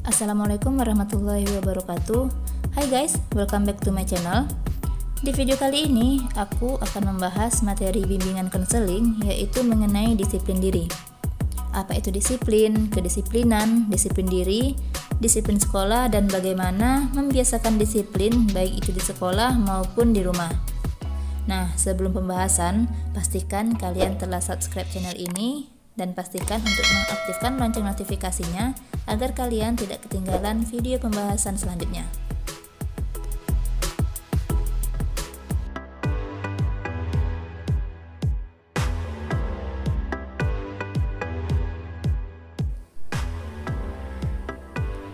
Assalamualaikum warahmatullahi wabarakatuh. Hai guys, welcome back to my channel. Di video kali ini, aku akan membahas materi bimbingan konseling, yaitu mengenai disiplin diri. Apa itu disiplin, kedisiplinan, disiplin diri, disiplin sekolah, dan bagaimana membiasakan disiplin baik itu di sekolah maupun di rumah. Nah, sebelum pembahasan, pastikan kalian telah subscribe channel ini dan pastikan untuk mengaktifkan lonceng notifikasinya agar kalian tidak ketinggalan video pembahasan selanjutnya.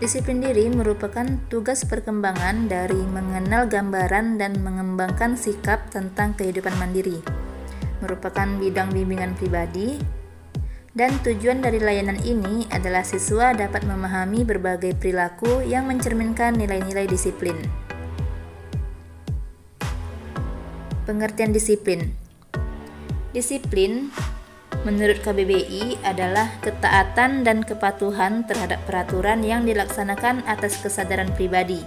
Disiplin diri merupakan tugas perkembangan dari mengenal gambaran dan mengembangkan sikap tentang kehidupan mandiri. Merupakan bidang bimbingan pribadi, dan tujuan dari layanan ini adalah siswa dapat memahami berbagai perilaku yang mencerminkan nilai-nilai disiplin. Pengertian disiplin. Disiplin menurut KBBI adalah ketaatan dan kepatuhan terhadap peraturan yang dilaksanakan atas kesadaran pribadi.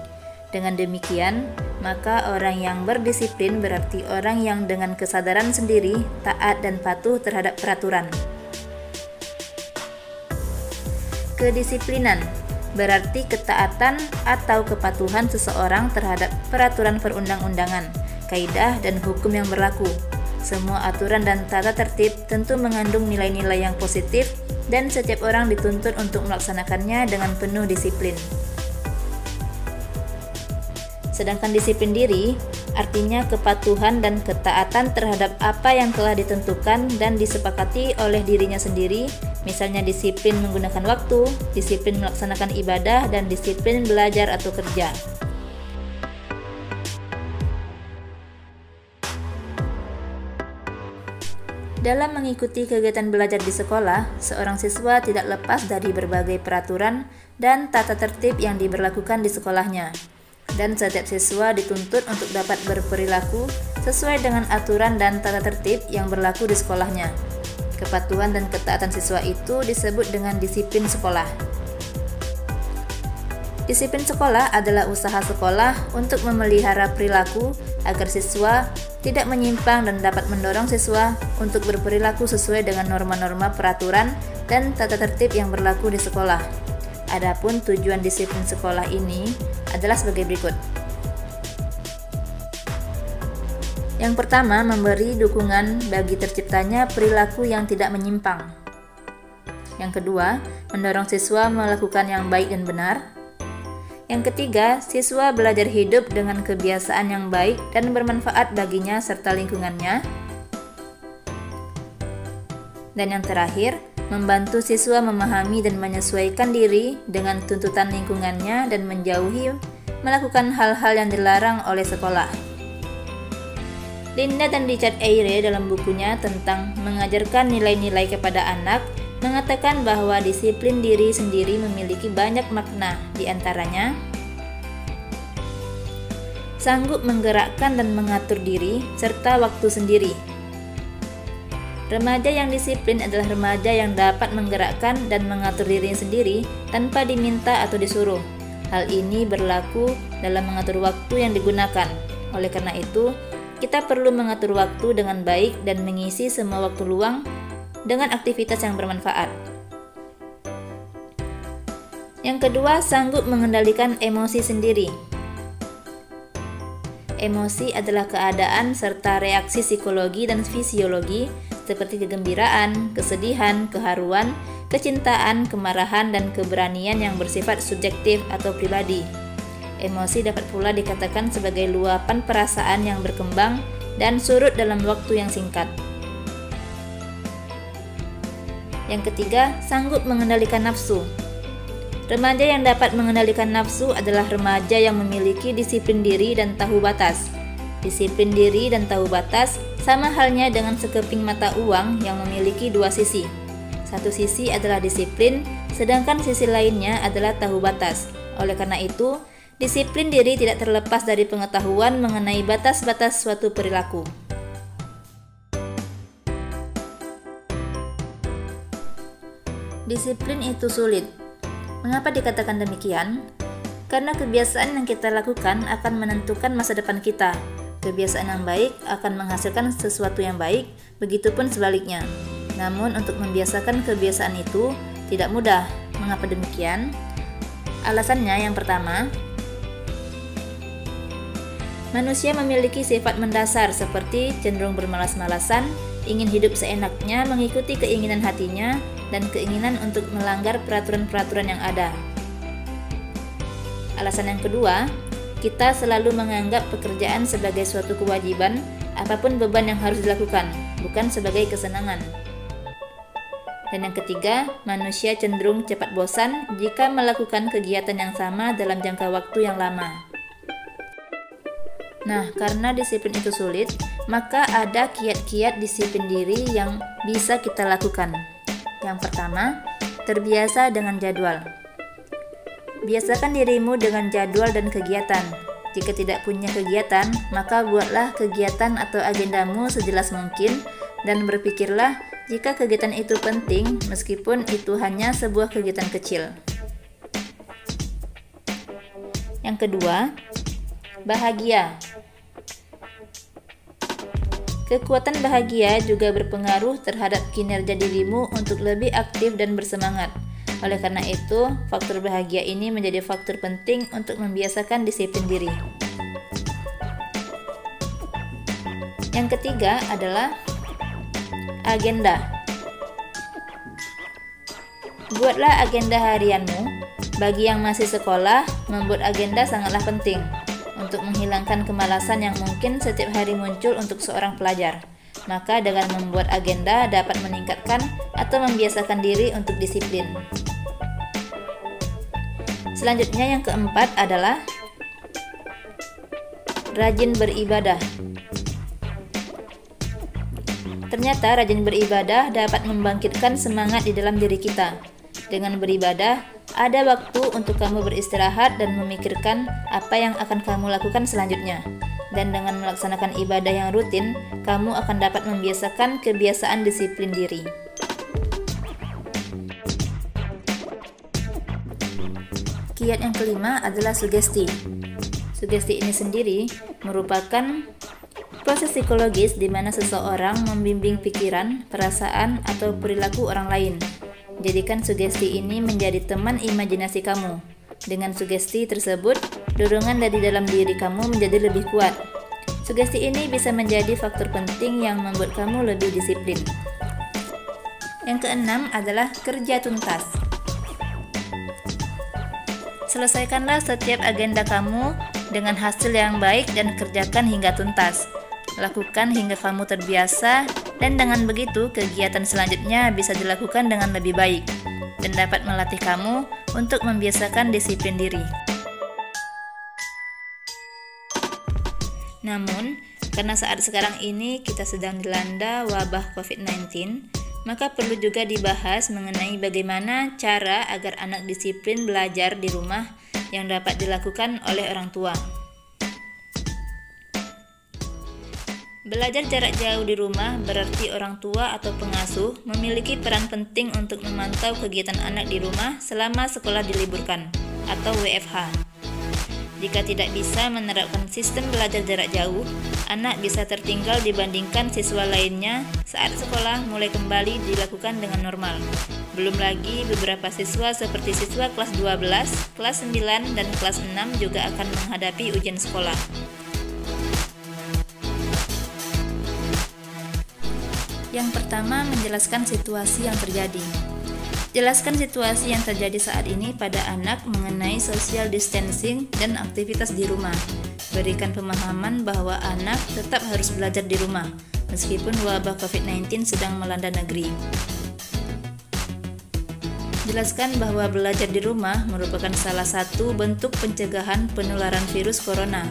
Dengan demikian, maka orang yang berdisiplin berarti orang yang dengan kesadaran sendiri taat dan patuh terhadap peraturan. Kedisiplinan berarti ketaatan atau kepatuhan seseorang terhadap peraturan perundang-undangan, kaidah dan hukum yang berlaku. Semua aturan dan tata tertib tentu mengandung nilai-nilai yang positif dan setiap orang dituntut untuk melaksanakannya dengan penuh disiplin. Sedangkan disiplin diri artinya kepatuhan dan ketaatan terhadap apa yang telah ditentukan dan disepakati oleh dirinya sendiri, misalnya disiplin menggunakan waktu, disiplin melaksanakan ibadah, dan disiplin belajar atau kerja. Dalam mengikuti kegiatan belajar di sekolah, seorang siswa tidak lepas dari berbagai peraturan dan tata tertib yang diberlakukan di sekolahnya. Dan setiap siswa dituntut untuk dapat berperilaku sesuai dengan aturan dan tata tertib yang berlaku di sekolahnya. Kepatuhan dan ketaatan siswa itu disebut dengan disiplin sekolah. Disiplin sekolah adalah usaha sekolah untuk memelihara perilaku agar siswa tidak menyimpang dan dapat mendorong siswa untuk berperilaku sesuai dengan norma-norma peraturan dan tata tertib yang berlaku di sekolah. Adapun tujuan disiplin sekolah ini adalah sebagai berikut. Yang pertama, memberi dukungan bagi terciptanya perilaku yang tidak menyimpang. Yang kedua, mendorong siswa melakukan yang baik dan benar. Yang ketiga, siswa belajar hidup dengan kebiasaan yang baik dan bermanfaat baginya serta lingkungannya. Dan yang terakhir, membantu siswa memahami dan menyesuaikan diri dengan tuntutan lingkungannya dan menjauhi melakukan hal-hal yang dilarang oleh sekolah. Linda dan Richard Eyre dalam bukunya tentang mengajarkan nilai-nilai kepada anak mengatakan bahwa disiplin diri sendiri memiliki banyak makna, di antaranya sanggup menggerakkan dan mengatur diri serta waktu sendiri. Remaja yang disiplin adalah remaja yang dapat menggerakkan dan mengatur dirinya sendiri tanpa diminta atau disuruh. Hal ini berlaku dalam mengatur waktu yang digunakan. Oleh karena itu, kita perlu mengatur waktu dengan baik dan mengisi semua waktu luang dengan aktivitas yang bermanfaat. Yang kedua, sanggup mengendalikan emosi sendiri. Emosi adalah keadaan serta reaksi psikologi dan fisiologi seperti kegembiraan, kesedihan, keharuan, kecintaan, kemarahan, dan keberanian yang bersifat subjektif atau pribadi. Emosi dapat pula dikatakan sebagai luapan perasaan yang berkembang dan surut dalam waktu yang singkat. Yang ketiga, sanggup mengendalikan nafsu. Remaja yang dapat mengendalikan nafsu adalah remaja yang memiliki disiplin diri dan tahu batas. Disiplin diri dan tahu batas sama halnya dengan sekeping mata uang yang memiliki dua sisi. Satu sisi adalah disiplin, sedangkan sisi lainnya adalah tahu batas. Oleh karena itu, disiplin diri tidak terlepas dari pengetahuan mengenai batas-batas suatu perilaku. Disiplin itu sulit. Mengapa dikatakan demikian? Karena kebiasaan yang kita lakukan akan menentukan masa depan kita. Kebiasaan yang baik akan menghasilkan sesuatu yang baik, begitupun sebaliknya. Namun untuk membiasakan kebiasaan itu tidak mudah. Mengapa demikian? Alasannya yang pertama, manusia memiliki sifat mendasar seperti cenderung bermalas-malasan, ingin hidup seenaknya, mengikuti keinginan hatinya, dan keinginan untuk melanggar peraturan-peraturan yang ada. Alasan yang kedua, kita selalu menganggap pekerjaan sebagai suatu kewajiban, apapun beban yang harus dilakukan, bukan sebagai kesenangan. Dan yang ketiga, manusia cenderung cepat bosan jika melakukan kegiatan yang sama dalam jangka waktu yang lama. Nah, karena disiplin itu sulit, maka ada kiat-kiat disiplin diri yang bisa kita lakukan. Yang pertama, terbiasa dengan jadwal. Biasakan dirimu dengan jadwal dan kegiatan. Jika tidak punya kegiatan, maka buatlah kegiatan atau agendamu sejelas mungkin dan berpikirlah jika kegiatan itu penting meskipun itu hanya sebuah kegiatan kecil. Yang kedua, bahagia. Kekuatan bahagia juga berpengaruh terhadap kinerja dirimu untuk lebih aktif dan bersemangat. Oleh karena itu, faktor bahagia ini menjadi faktor penting untuk membiasakan disiplin diri. Yang ketiga adalah agenda. Buatlah agenda harianmu. Bagi yang masih sekolah, membuat agenda sangatlah penting untuk menghilangkan kemalasan yang mungkin setiap hari muncul untuk seorang pelajar. Maka dengan membuat agenda dapat meningkatkan atau membiasakan diri untuk disiplin. Selanjutnya yang keempat adalah rajin beribadah. Ternyata rajin beribadah dapat membangkitkan semangat di dalam diri kita. Dengan beribadah, ada waktu untuk kamu beristirahat dan memikirkan apa yang akan kamu lakukan selanjutnya. Dan dengan melaksanakan ibadah yang rutin, kamu akan dapat membiasakan kebiasaan disiplin diri. Kiat yang kelima adalah sugesti. Sugesti ini sendiri merupakan proses psikologis di mana seseorang membimbing pikiran, perasaan, atau perilaku orang lain. Jadikan sugesti ini menjadi teman imajinasi kamu. Dengan sugesti tersebut, dorongan dari dalam diri kamu menjadi lebih kuat. Sugesti ini bisa menjadi faktor penting yang membuat kamu lebih disiplin. Yang keenam adalah kerja tuntas. Selesaikanlah setiap agenda kamu dengan hasil yang baik dan kerjakan hingga tuntas. Lakukan hingga kamu terbiasa, dan dengan begitu kegiatan selanjutnya bisa dilakukan dengan lebih baik dan dapat melatih kamu untuk membiasakan disiplin diri. Namun, karena saat sekarang ini kita sedang dilanda wabah COVID-19, maka perlu juga dibahas mengenai bagaimana cara agar anak disiplin belajar di rumah yang dapat dilakukan oleh orang tua. Belajar jarak jauh di rumah berarti orang tua atau pengasuh memiliki peran penting untuk memantau kegiatan anak di rumah selama sekolah diliburkan atau WFH. Jika tidak bisa menerapkan sistem belajar jarak jauh, anak bisa tertinggal dibandingkan siswa lainnya saat sekolah mulai kembali dilakukan dengan normal. Belum lagi beberapa siswa seperti siswa kelas 12, kelas 9, dan kelas 6 juga akan menghadapi ujian sekolah. Yang pertama, menjelaskan situasi yang terjadi. Jelaskan situasi yang terjadi saat ini pada anak mengenai social distancing dan aktivitas di rumah. Berikan pemahaman bahwa anak tetap harus belajar di rumah, meskipun wabah COVID-19 sedang melanda negeri. Jelaskan bahwa belajar di rumah merupakan salah satu bentuk pencegahan penularan virus corona.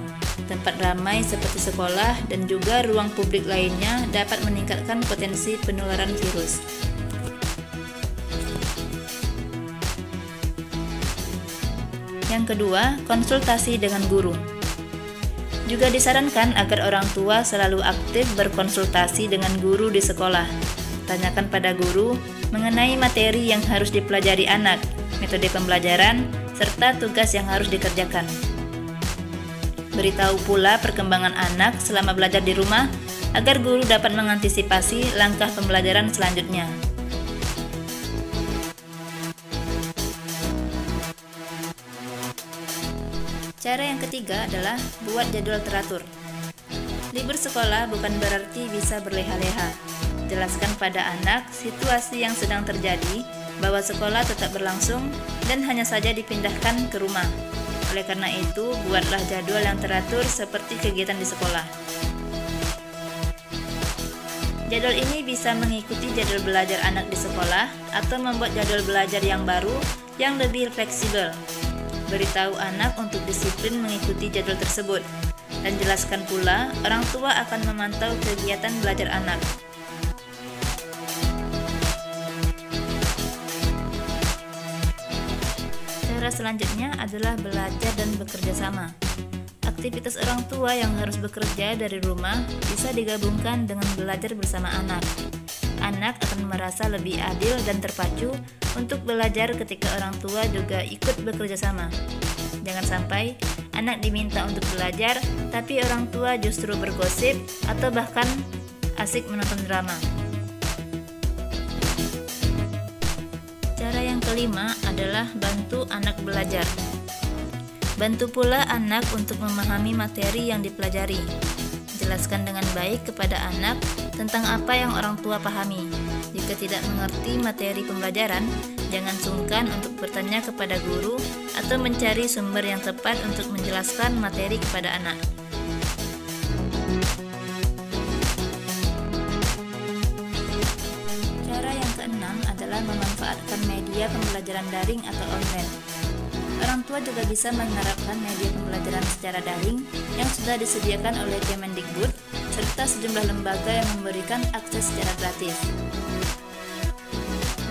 Tempat ramai seperti sekolah dan juga ruang publik lainnya dapat meningkatkan potensi penularan virus. Yang kedua, konsultasi dengan guru. Juga disarankan agar orang tua selalu aktif berkonsultasi dengan guru di sekolah. Tanyakan pada guru mengenai materi yang harus dipelajari anak. metode pembelajaran, serta tugas yang harus dikerjakan. Beritahu pula perkembangan anak selama belajar di rumah agar guru dapat mengantisipasi langkah pembelajaran selanjutnya. Cara yang ketiga adalah buat jadwal teratur. Libur sekolah bukan berarti bisa berleha-leha. Jelaskan pada anak situasi yang sedang terjadi, bahwa sekolah tetap berlangsung dan hanya saja dipindahkan ke rumah. Oleh karena itu, buatlah jadwal yang teratur seperti kegiatan di sekolah. Jadwal ini bisa mengikuti jadwal belajar anak di sekolah atau membuat jadwal belajar yang baru yang lebih fleksibel. Beritahu anak untuk disiplin mengikuti jadwal tersebut, dan jelaskan pula orang tua akan memantau kegiatan belajar anak. Cara selanjutnya adalah belajar dan bekerja sama. Aktivitas orang tua yang harus bekerja dari rumah bisa digabungkan dengan belajar bersama anak. Anak akan merasa lebih adil dan terpacu untuk belajar ketika orang tua juga ikut bekerja sama. Jangan sampai anak diminta untuk belajar, tapi orang tua justru bergosip atau bahkan asik menonton drama. Cara yang kelima adalah bantu anak belajar. Bantu pula anak untuk memahami materi yang dipelajari. Jelaskan dengan baik kepada anak tentang apa yang orang tua pahami. Jika tidak mengerti materi pembelajaran, jangan sungkan untuk bertanya kepada guru atau mencari sumber yang tepat untuk menjelaskan materi kepada anak. Cara yang keenam adalah memanfaatkan media pembelajaran daring atau online. Orang tua juga bisa menerapkan media pembelajaran secara daring yang sudah disediakan oleh Kemendikbud serta sejumlah lembaga yang memberikan akses secara gratis.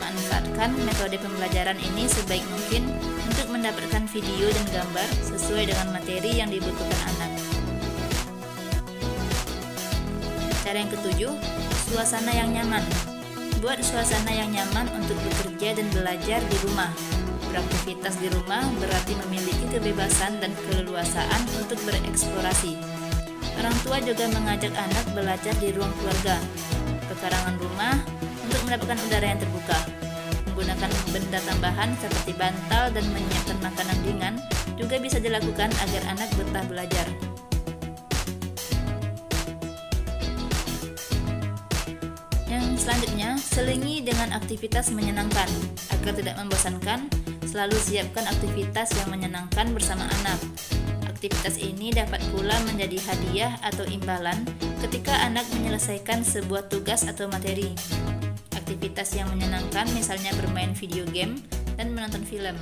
Manfaatkan metode pembelajaran ini sebaik mungkin untuk mendapatkan video dan gambar sesuai dengan materi yang dibutuhkan anak. Cara yang ketujuh, suasana yang nyaman. Buat suasana yang nyaman untuk bekerja dan belajar di rumah. Beraktivitas di rumah berarti memiliki kebebasan dan keleluasaan untuk bereksplorasi. Orang tua juga mengajak anak belajar di ruang keluarga, pekarangan rumah untuk mendapatkan udara yang terbuka. Menggunakan benda tambahan seperti bantal dan menyiapkan makanan ringan juga bisa dilakukan agar anak betah belajar. Yang selanjutnya, selingi dengan aktivitas menyenangkan. Agar tidak membosankan, selalu siapkan aktivitas yang menyenangkan bersama anak. Aktivitas ini dapat pula menjadi hadiah atau imbalan ketika anak menyelesaikan sebuah tugas atau materi. Aktivitas yang menyenangkan misalnya bermain video game dan menonton film.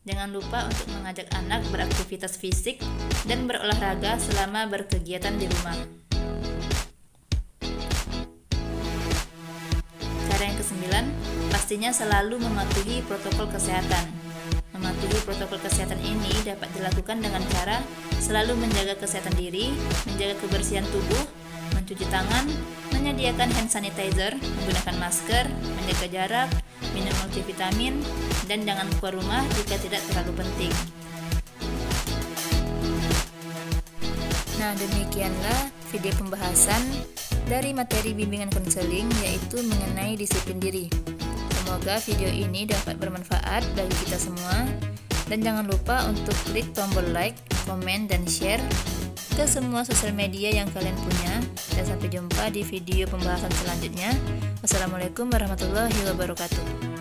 Jangan lupa untuk mengajak anak beraktivitas fisik dan berolahraga selama berkegiatan di rumah. Cara yang kesembilan, pastinya selalu mematuhi protokol kesehatan. Mematuhi protokol kesehatan ini dapat dilakukan dengan cara selalu menjaga kesehatan diri, menjaga kebersihan tubuh, mencuci tangan, menyediakan hand sanitizer, menggunakan masker, menjaga jarak, minum multivitamin, dan jangan keluar rumah jika tidak terlalu penting. Nah, demikianlah video pembahasan dari materi bimbingan konseling, yaitu mengenai disiplin diri. Semoga video ini dapat bermanfaat bagi kita semua, dan jangan lupa untuk klik tombol like, komen, dan share ke semua sosial media yang kalian punya. Dan sampai jumpa di video pembahasan selanjutnya. Wassalamualaikum warahmatullahi wabarakatuh.